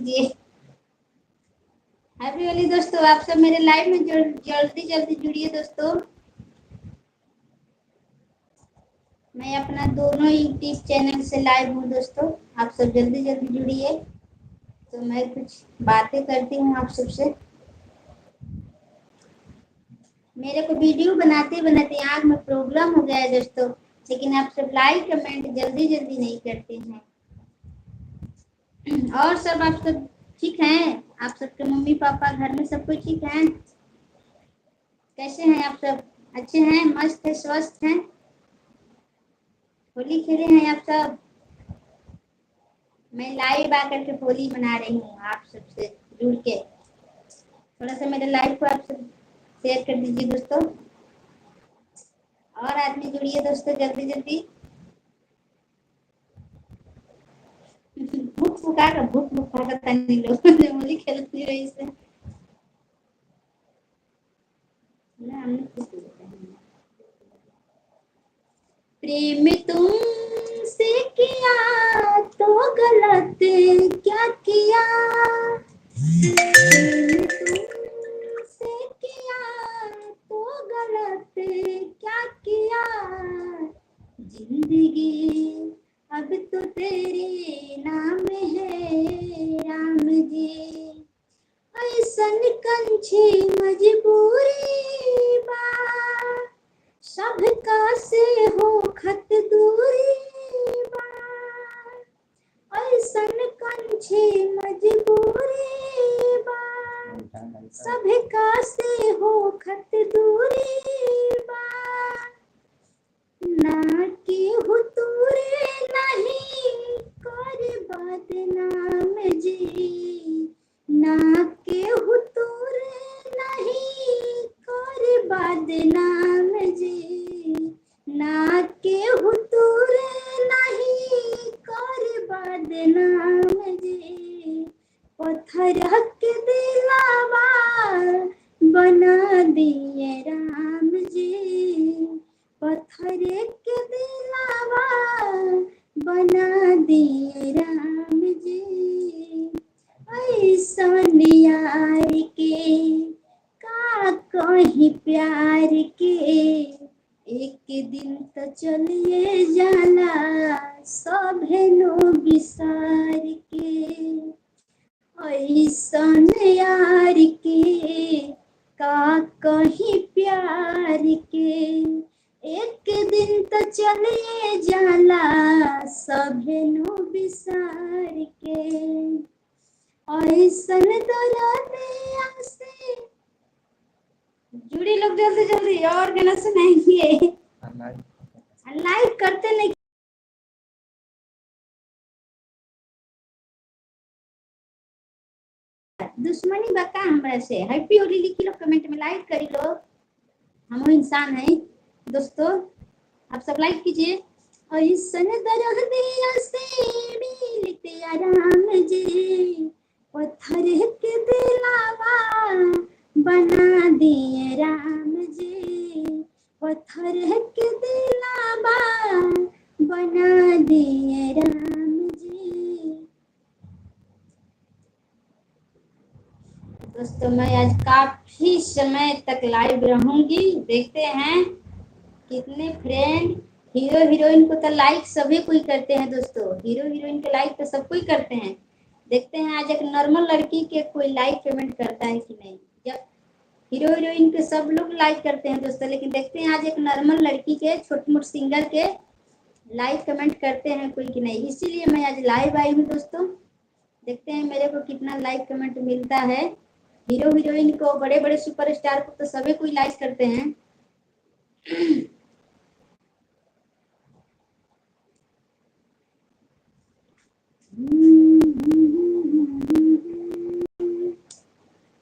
कीजिए। हैप्पी होली दोस्तों, आप सब मेरे लाइव में जल्दी जल्दी जुड़िए दोस्तों। मैं अपना दोनों यूट्यूब चैनल से लाइव हूँ दोस्तों, आप सब जल्दी जल्दी जुड़िए। तो मैं कुछ बातें करती हूँ आप सबसे। मेरे को वीडियो बनाते बनाते आँख में प्रॉब्लम हो गया है दोस्तों, लेकिन आप सब लाइक कमेंट जल्दी जल्दी नहीं करते हैं। और सब आप सब ठीक हैं? आप सबके मम्मी पापा घर में सब कुछ ठीक है? कैसे हैं आप सब? अच्छे हैं, मस्त है, स्वस्थ हैं? होली खेले हैं आप सब? मैं लाइव आकर के होली मना रही हूँ आप सबसे जुड़ के। थोड़ा सा मेरे लाइव को आप सब शेयर कर दीजिए दोस्तों। और आदमी जुड़िए दोस्तों जल्दी जल्दी। भूख भूखा कर तनी लोग होली खेलती रही से ना, हमने कुछ नहीं बताया। प्रेम तुमसे किया तो गलत क्या किया, प्रेम तुमसे किया तो गलत क्या किया, जिंदगी अब तो तेरे नाम है राम जी, ऐसन कंछी मजबूरी बा, सबका से हो खत दूरी बा, ऐसन कंछी मजबूरी बा, सबका से हो खत दूरी बा, ना की हुतूरे नहीं कर बदनाम जी, ना के हुतूरे नहीं कर बदनाम जी, ना के हुतूरे नहीं कर बदनाम जी, पत्थर के दिलावा बना दिए राम जी, पत्थर के दिलावा बना दिए राम जी, ऐसन यार के का कहीं प्यार के, एक दिन तो चलिए जाला सभे लोग विसार के, ऐसन यार के का कहीं प्यार के, एक दिन तो चलिए जाला सभे नु विसार के, ऐसन दरदिया से जुड़ी लोग जल्दी जल्दी और गाना सुनाएंगे। लाइक करते नहीं, दुश्मनी बका हमरा से। हैप्पी होली लिखी लो कमेंट में, लाइक करी लो, हम इंसान हैं दोस्तों, आप सब लाइक कीजिए। ऐसन दरदिया से मिलते राम जी, पत्थर के दिलावा बना दिए राम जी, पत्थर के दिलावा बना दिए राम जी। दोस्तों मैं आज काफी समय तक लाइव रहूंगी, देखते हैं कितने फ्रेंड। हीरो हीरोइन को तो लाइक सभी कोई करते हैं दोस्तों, हीरो हीरोइन के लाइक तो सब कोई करते हैं। देखते हैं आज एक नॉर्मल लड़की के कोई लाइक पेमेंट करता है कि नहीं। जब हीरो हीरोइन के सब लोग लाइक करते हैं दोस्तों, लेकिन देखते हैं आज एक नॉर्मल लड़की के छोटे मोटे सिंगर के लाइक कमेंट करते हैं कोई कि नहीं। इसीलिए मैं आज लाइव आई हूँ दोस्तों, देखते हैं मेरे को कितना लाइक कमेंट मिलता है। हीरो हीरोइन को, बड़े बड़े सुपरस्टार को तो सभी कोई लाइक करते हैं।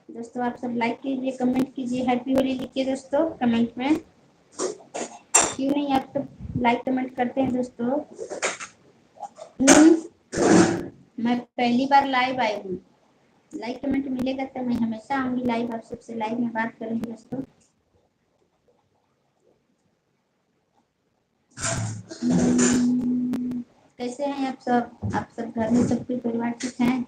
दोस्तों आप सब लाइक कीजिए, कमेंट कीजिए, हैप्पी होली लिखिए दोस्तों कमेंट में। क्यों नहीं आप सब लाइक कमेंट करते हैं दोस्तों। मैं पहली बार लाइव आई हूँ, लाइक कमेंट मिलेगा तो मैं हमेशा आऊंगी लाइव, आप सबसे लाइव में बात करूंगी दोस्तों। कैसे हैं आप सब? आप सब घर में सब कोई परिवार ठीक है?